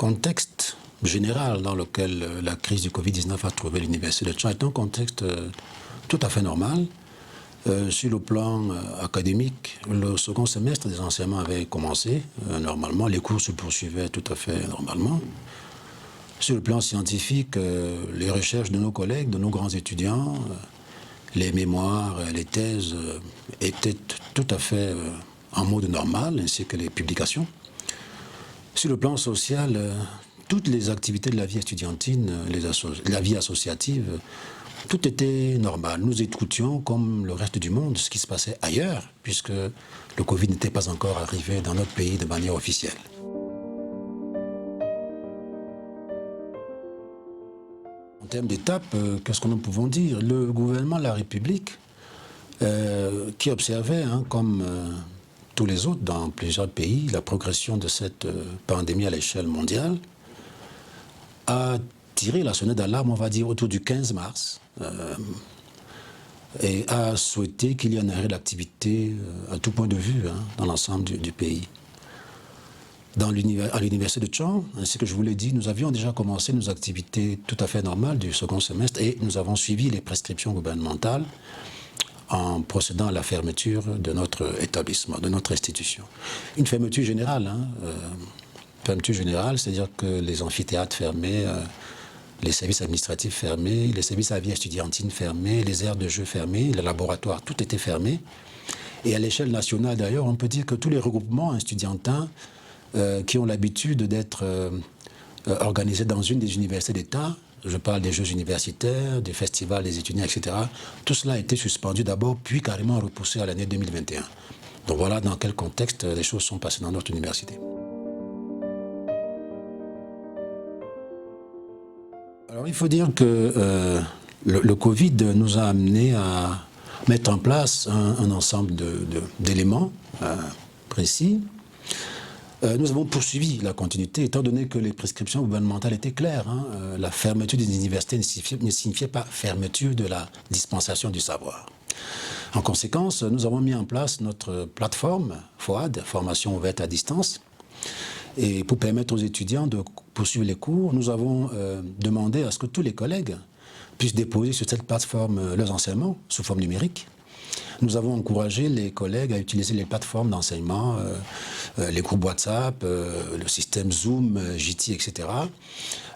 contexte général dans lequel la crise du Covid-19 a trouvé l'Université de Tchad est un contexte tout à fait normal. Sur le plan académique, le second semestre des enseignements avait commencé normalement, les cours se poursuivaient tout à fait normalement. Sur le plan scientifique, les recherches de nos collègues, de nos grands étudiants, les mémoires, les thèses étaient tout à fait en mode normal, ainsi que les publications. Sur le plan social, toutes les activités de la vie estudiantine, la vie associative, tout était normal. Nous écoutions, comme le reste du monde, ce qui se passait ailleurs, puisque le Covid n'était pas encore arrivé dans notre pays de manière officielle. En termes d'étapes, qu'est-ce que nous pouvons dire? Le gouvernement de la République, qui observait, comme tous les autres dans plusieurs pays, la progression de cette pandémie à l'échelle mondiale, a tiré la sonnette d'alarme, on va dire, autour du 15 mars, et a souhaité qu'il y ait un arrêt d'activité à tout point de vue dans l'ensemble du pays. À l'Université de Tchad, ainsi que je vous l'ai dit, nous avions déjà commencé nos activités tout à fait normales du second semestre et nous avons suivi les prescriptions gouvernementales en procédant à la fermeture de notre établissement, de notre institution. Une fermeture générale, c'est-à-dire que les amphithéâtres fermés, les services administratifs fermés, les services à vie estudiantine fermés, les aires de jeu fermées, les laboratoires, tout était fermé. Et à l'échelle nationale d'ailleurs, on peut dire que tous les regroupements estudiantins qui ont l'habitude d'être organisés dans une des universités d'État, je parle des Jeux universitaires, des festivals des étudiants, etc., tout cela a été suspendu d'abord, puis carrément repoussé à l'année 2021. Donc voilà dans quel contexte les choses sont passées dans notre université. Alors il faut dire que le Covid nous a amené à mettre en place un ensemble d'éléments précis. Nous avons poursuivi la continuité, étant donné que les prescriptions gouvernementales étaient claires. La fermeture des universités ne signifiait pas fermeture de la dispensation du savoir. En conséquence, nous avons mis en place notre plateforme FOAD, formation ouverte à distance. Et pour permettre aux étudiants de poursuivre les cours, nous avons demandé à ce que tous les collègues puissent déposer sur cette plateforme leurs enseignements sous forme numérique. Nous avons encouragé les collègues à utiliser les plateformes d'enseignement, les groupes WhatsApp, le système Zoom, Jitsi, etc.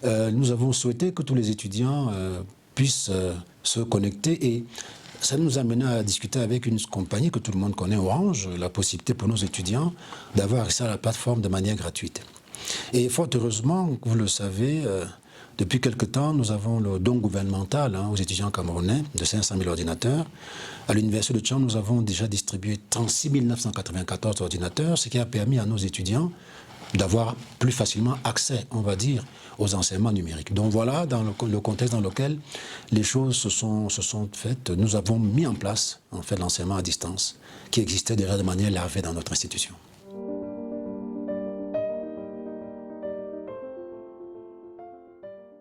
Nous avons souhaité que tous les étudiants puissent se connecter et ça nous a mené à discuter avec une compagnie que tout le monde connaît, Orange, la possibilité pour nos étudiants d'avoir accès à la plateforme de manière gratuite. Et fort heureusement, vous le savez, depuis quelque temps, nous avons le don gouvernemental aux étudiants camerounais de 500 000 ordinateurs. À l'Université de Tchad, nous avons déjà distribué 36 994 ordinateurs, ce qui a permis à nos étudiants d'avoir plus facilement accès, on va dire, aux enseignements numériques. Donc voilà, dans le contexte dans lequel les choses se sont faites, nous avons mis en place en fait l'enseignement à distance qui existait déjà de manière larvée dans notre institution.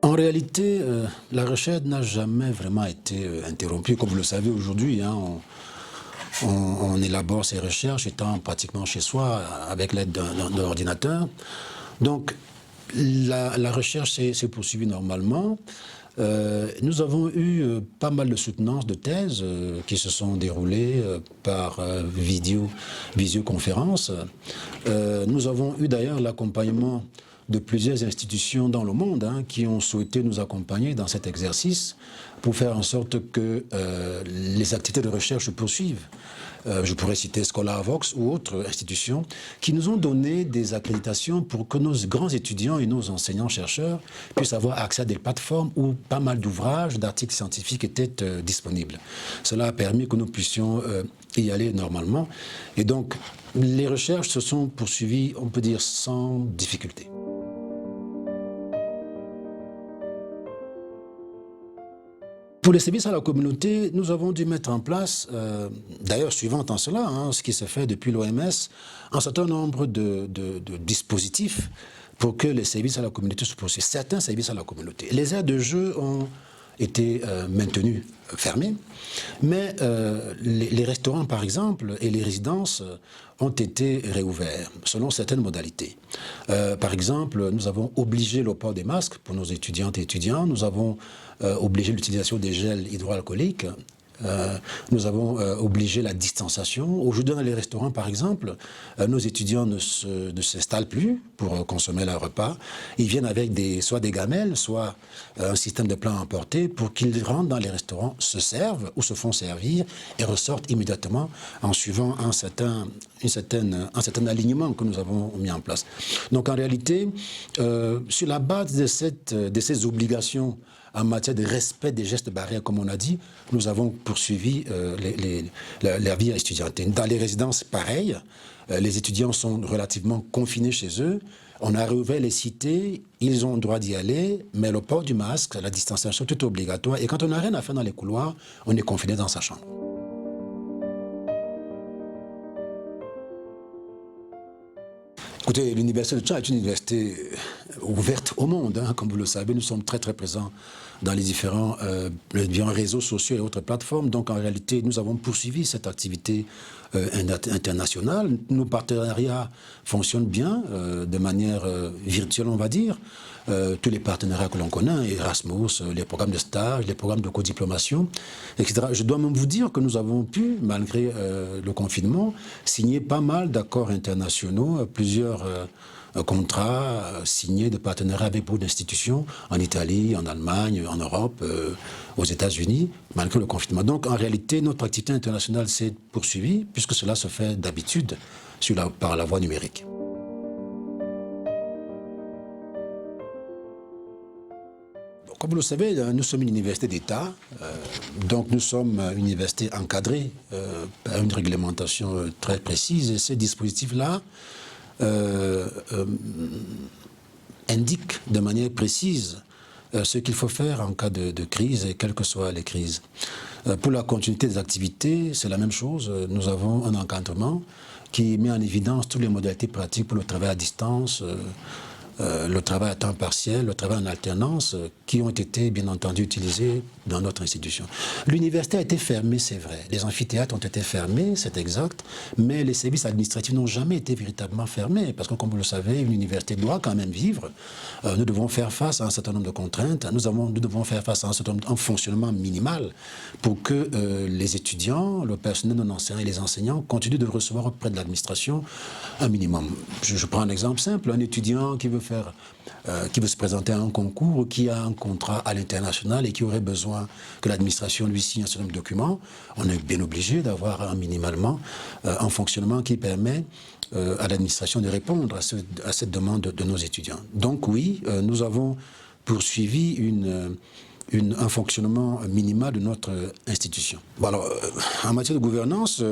En réalité, la recherche n'a jamais vraiment été interrompue. Comme vous le savez aujourd'hui, on élabore ces recherches étant pratiquement chez soi avec l'aide d'un ordinateur. Donc, la recherche s'est poursuivie normalement. Nous avons eu pas mal de soutenances de thèses qui se sont déroulées par visioconférence. Nous avons eu d'ailleurs l'accompagnement de plusieurs institutions dans le monde qui ont souhaité nous accompagner dans cet exercice pour faire en sorte que les activités de recherche se poursuivent. Je pourrais citer ScholarVox ou autres institutions qui nous ont donné des accréditations pour que nos grands étudiants et nos enseignants-chercheurs puissent avoir accès à des plateformes où pas mal d'ouvrages, d'articles scientifiques étaient disponibles. Cela a permis que nous puissions y aller normalement. Et donc, les recherches se sont poursuivies, on peut dire, sans difficulté. Pour les services à la communauté, nous avons dû mettre en place, d'ailleurs suivant en cela, ce qui se fait depuis l'OMS, un certain nombre de dispositifs pour que les services à la communauté se poursuivent. Certains services à la communauté. Les aires de jeu ont été maintenus fermés. Mais les restaurants, par exemple, et les résidences ont été réouverts selon certaines modalités. Par exemple, nous avons obligé le port des masques pour nos étudiantes et étudiants. Nous avons obligé l'utilisation des gels hydroalcooliques. Nous avons obligé la distanciation. Aujourd'hui, dans les restaurants, par exemple, nos étudiants ne s'installent plus pour consommer leur repas. Ils viennent avec soit des gamelles, soit un système de plats emportés pour qu'ils rentrent dans les restaurants, se servent ou se font servir et ressortent immédiatement en suivant un certain alignement que nous avons mis en place. Donc en réalité, sur la base de ces obligations en matière de respect des gestes barrières, comme on a dit, nous avons poursuivi la vie estudiantine. Dans les résidences, pareil, les étudiants sont relativement confinés chez eux. On a réouvert les cités, ils ont le droit d'y aller, mais le port du masque, la distanciation, tout est obligatoire. Et quand on n'a rien à faire dans les couloirs, on est confiné dans sa chambre. Écoutez, l'université de Tchad est une université ouverte au monde, hein, comme vous le savez. Nous sommes très très présents dans les différents réseaux sociaux et autres plateformes. Donc en réalité, nous avons poursuivi cette activité internationale. Nos partenariats fonctionnent bien, de manière virtuelle, on va dire. Tous les partenariats que l'on connaît, Erasmus, les programmes de stage, les programmes de codiplomation, etc. Je dois même vous dire que nous avons pu, malgré le confinement, signer pas mal d'accords internationaux, plusieurs contrats signés de partenariats avec beaucoup d'institutions en Italie, en Allemagne, en Europe, aux États-Unis, malgré le confinement. Donc en réalité, notre activité internationale s'est poursuivie, puisque cela se fait d'habitude par la voie numérique. Comme vous le savez, nous sommes une université d'État, donc nous sommes une université encadrée par une réglementation très précise, et ces dispositifs-là indiquent de manière précise ce qu'il faut faire en cas de crise, et quelles que soient les crises. Pour la continuité des activités, c'est la même chose. Nous avons un encadrement qui met en évidence toutes les modalités pratiques pour le travail à distance, le travail à temps partiel, le travail en alternance, qui ont été bien entendu utilisés dans notre institution. L'université a été fermée, c'est vrai. Les amphithéâtres ont été fermés, c'est exact, mais les services administratifs n'ont jamais été véritablement fermés, parce que comme vous le savez, une université doit quand même vivre. Nous devons faire face à un certain nombre de contraintes, nous devons faire face à un fonctionnement minimal pour que les étudiants, le personnel non enseignant et les enseignants continuent de recevoir auprès de l'administration un minimum. Je prends un exemple simple, un étudiant qui veut se présenter à un concours, ou qui a un contrat à l'international et qui aurait besoin que l'administration lui signe un certain nombre de documents, on est bien obligé d'avoir minimalement un fonctionnement qui permet à l'administration de répondre à cette demande de nos étudiants. Donc oui, nous avons poursuivi un fonctionnement minimal de notre institution. Bon, alors, en matière de gouvernance,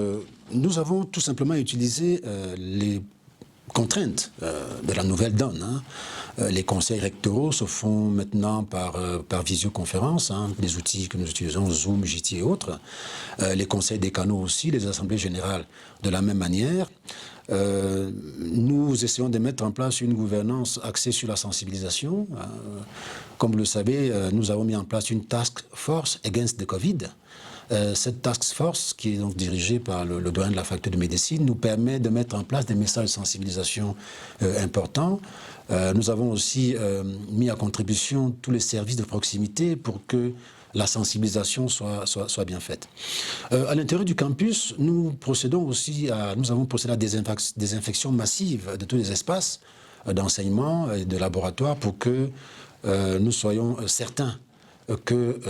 nous avons tout simplement utilisé les contraintes de la nouvelle donne. Hein. Les conseils rectoraux se font maintenant par visioconférence, hein, des outils que nous utilisons, Zoom, Jitsi et autres. Les conseils décanaux aussi, les assemblées générales de la même manière. Nous essayons de mettre en place une gouvernance axée sur la sensibilisation. Comme vous le savez, nous avons mis en place une task force against the Covid. Cette task force, qui est donc dirigée par le doyen de la faculté de médecine, nous permet de mettre en place des messages de sensibilisation importants. Nous avons aussi mis à contribution tous les services de proximité pour que la sensibilisation soit bien faite. À l'intérieur du campus, nous avons procédé à des désinfections massives de tous les espaces d'enseignement et de laboratoire pour que nous soyons certains que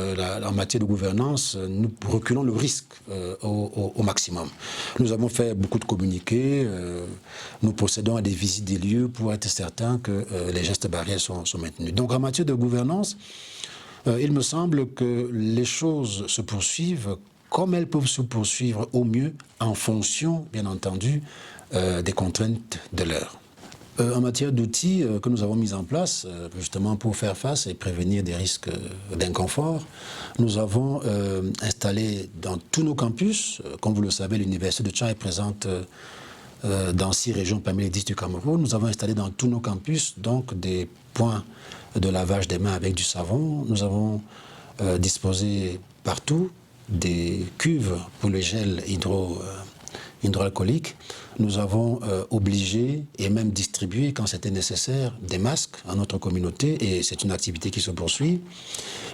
en matière de gouvernance, nous reculons le risque au maximum. Nous avons fait beaucoup de communiqués, nous procédons à des visites des lieux pour être certains que les gestes barrières sont maintenus. Donc en matière de gouvernance, il me semble que les choses se poursuivent comme elles peuvent se poursuivre au mieux en fonction, bien entendu, des contraintes de l'heure. En matière d'outils que nous avons mis en place, justement pour faire face et prévenir des risques d'inconfort, nous avons installé dans tous nos campus, comme vous le savez, l'Université de Tchad est présente dans 6 régions parmi les 10 du Cameroun. Nous avons installé dans tous nos campus donc des points de lavage des mains avec du savon. Nous avons disposer partout des cuves pour le gel hydroalcoolique. Nous avons obligé et même distribué, quand c'était nécessaire, des masques à notre communauté, et c'est une activité qui se poursuit.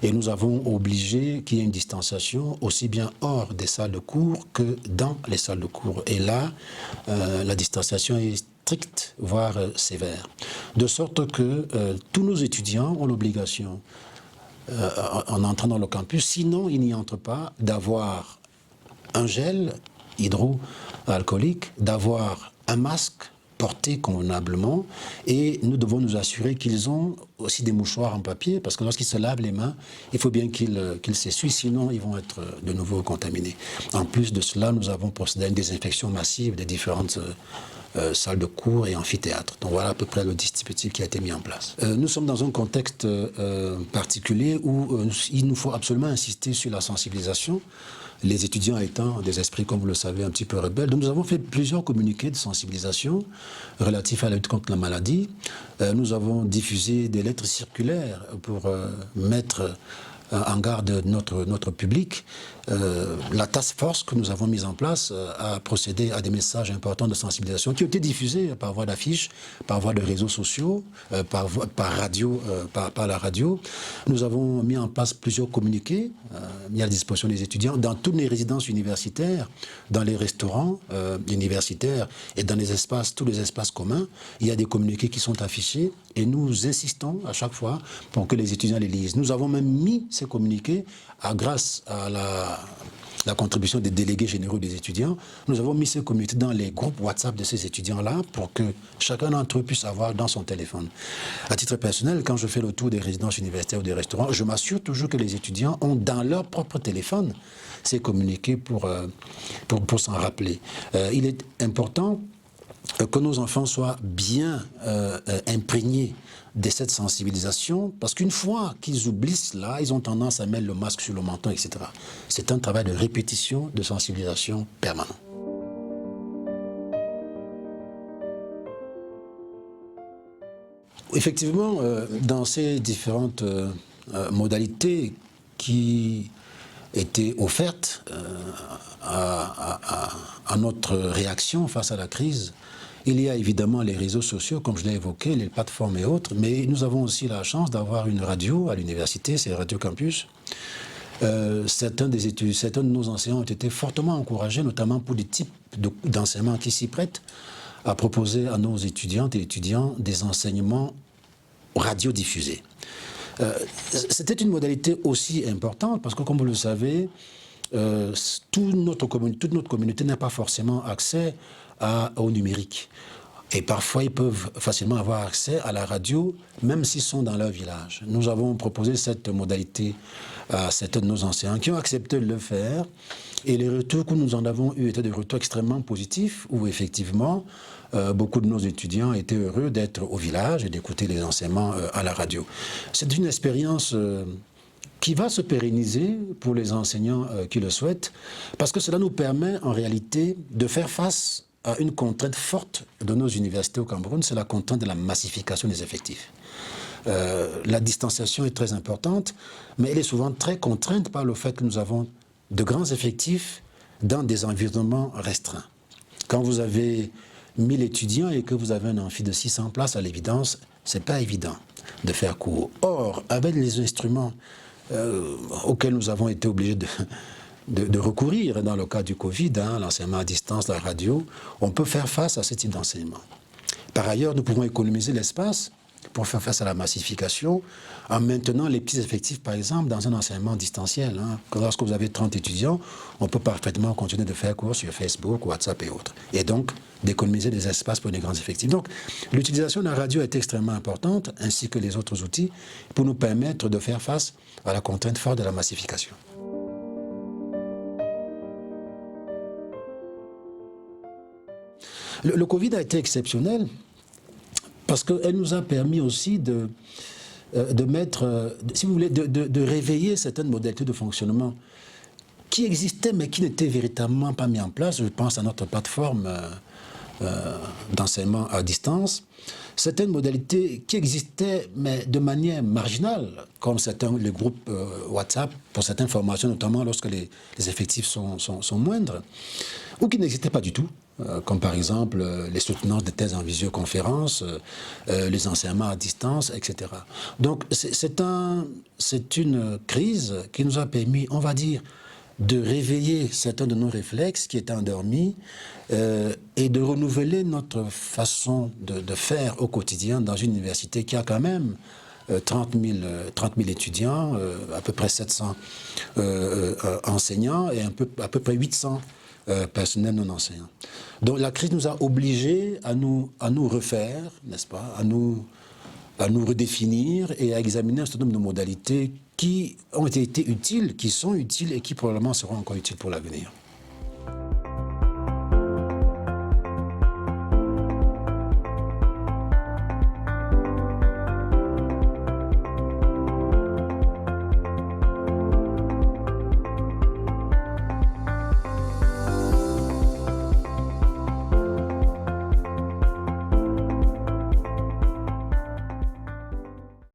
Et nous avons obligé qu'il y ait une distanciation aussi bien hors des salles de cours que dans les salles de cours. Et là, la distanciation est stricte, voire sévère. De sorte que tous nos étudiants ont l'obligation, en entrant dans le campus, sinon ils n'y entrent pas, d'avoir un gel hydroalcoolique, d'avoir un masque porté convenablement, et nous devons nous assurer qu'ils ont aussi des mouchoirs en papier, parce que lorsqu'ils se lavent les mains, il faut bien qu'ils s'essuient, sinon ils vont être de nouveau contaminés. En plus de cela, nous avons procédé à une désinfection massive des différentes salles de cours et amphithéâtres. Donc voilà à peu près le dispositif qui a été mis en place. Nous sommes dans un contexte particulier où il nous faut absolument insister sur la sensibilisation, les étudiants étant des esprits, comme vous le savez, un petit peu rebelles. Donc nous avons fait plusieurs communiqués de sensibilisation relatifs à la lutte contre la maladie. Nous avons diffusé des lettres circulaires pour mettre en garde notre public. La task force que nous avons mise en place a procédé à des messages importants de sensibilisation qui ont été diffusés par voie d'affiches, par voie de réseaux sociaux, par la radio. Nous avons mis en place plusieurs communiqués mis à la disposition des étudiants dans toutes les résidences universitaires, dans les restaurants universitaires et dans les espaces, tous les espaces communs. Il y a des communiqués qui sont affichés et nous insistons à chaque fois pour que les étudiants les lisent. Nous avons même mis ces communiqués grâce à la contribution des délégués généraux des étudiants. Nous avons mis ces communiqués dans les groupes WhatsApp de ces étudiants-là pour que chacun d'entre eux puisse avoir dans son téléphone. À titre personnel, quand je fais le tour des résidences universitaires ou des restaurants, je m'assure toujours que les étudiants ont dans leur propre téléphone ces communiqués pour s'en rappeler. Il est important que nos enfants soient bien imprégnés de cette sensibilisation, parce qu'une fois qu'ils oublient cela, ils ont tendance à mettre le masque sur le menton, etc. C'est un travail de répétition, de sensibilisation permanent. Effectivement, dans ces différentes modalités qui étaient offertes à notre réaction face à la crise, il y a évidemment les réseaux sociaux, comme je l'ai évoqué, les plateformes et autres, mais nous avons aussi la chance d'avoir une radio à l'université, c'est Radio Campus. Certains de nos enseignants ont été fortement encouragés, notamment pour des types d'enseignements qui s'y prêtent, à proposer à nos étudiantes et étudiants des enseignements radiodiffusés. C'était une modalité aussi importante parce que, comme vous le savez, toute notre communauté n'a pas forcément accès au numérique. Et parfois, ils peuvent facilement avoir accès à la radio, même s'ils sont dans leur village. Nous avons proposé cette modalité à certains de nos enseignants qui ont accepté de le faire. Et les retours que nous en avons eus étaient des retours extrêmement positifs, où effectivement, beaucoup de nos étudiants étaient heureux d'être au village et d'écouter les enseignements à la radio. C'est une expérience qui va se pérenniser pour les enseignants qui le souhaitent, parce que cela nous permet en réalité de faire face à une contrainte forte de nos universités au Cameroun, c'est la contrainte de la massification des effectifs. La distanciation est très importante, mais elle est souvent très contrainte par le fait que nous avons de grands effectifs dans des environnements restreints. Quand vous avez 1000 étudiants et que vous avez un amphi de 600 places, à l'évidence, c'est pas évident de faire cours. Or, avec les instruments auxquels nous avons été obligés de recourir dans le cas du Covid, l'enseignement à distance, la radio, on peut faire face à ce type d'enseignement. Par ailleurs, nous pouvons économiser l'espace pour faire face à la massification en maintenant les petits effectifs, par exemple, dans un enseignement distanciel. Lorsque vous avez 30 étudiants, on peut parfaitement continuer de faire cours sur Facebook, WhatsApp et autres. Et donc, d'économiser des espaces pour les grands effectifs. Donc, l'utilisation de la radio est extrêmement importante, ainsi que les autres outils, pour nous permettre de faire face à la contrainte forte de la massification. Le Covid a été exceptionnel parce qu'elle nous a permis aussi de mettre, si vous voulez, de réveiller certaines modalités de fonctionnement qui existaient mais qui n'étaient véritablement pas mis en place. Je pense à notre plateforme d'enseignement à distance, certaines modalités qui existaient, mais de manière marginale, comme les groupes WhatsApp, pour certaines formations, notamment lorsque les effectifs sont moindres, ou qui n'existaient pas du tout, comme par exemple les soutenances des thèses en visioconférence, les enseignements à distance, etc. Donc c'est une crise qui nous a permis, on va dire, de réveiller certains de nos réflexes qui étaient endormis et de renouveler notre façon de faire au quotidien dans une université qui a quand même 30 000 étudiants, à peu près 700 enseignants et à peu près 800 personnels non enseignants. Donc la crise nous a obligés à nous refaire, n'est-ce pas, à nous redéfinir et à examiner un certain nombre de modalités qui ont été utiles, qui sont utiles et qui probablement seront encore utiles pour l'avenir.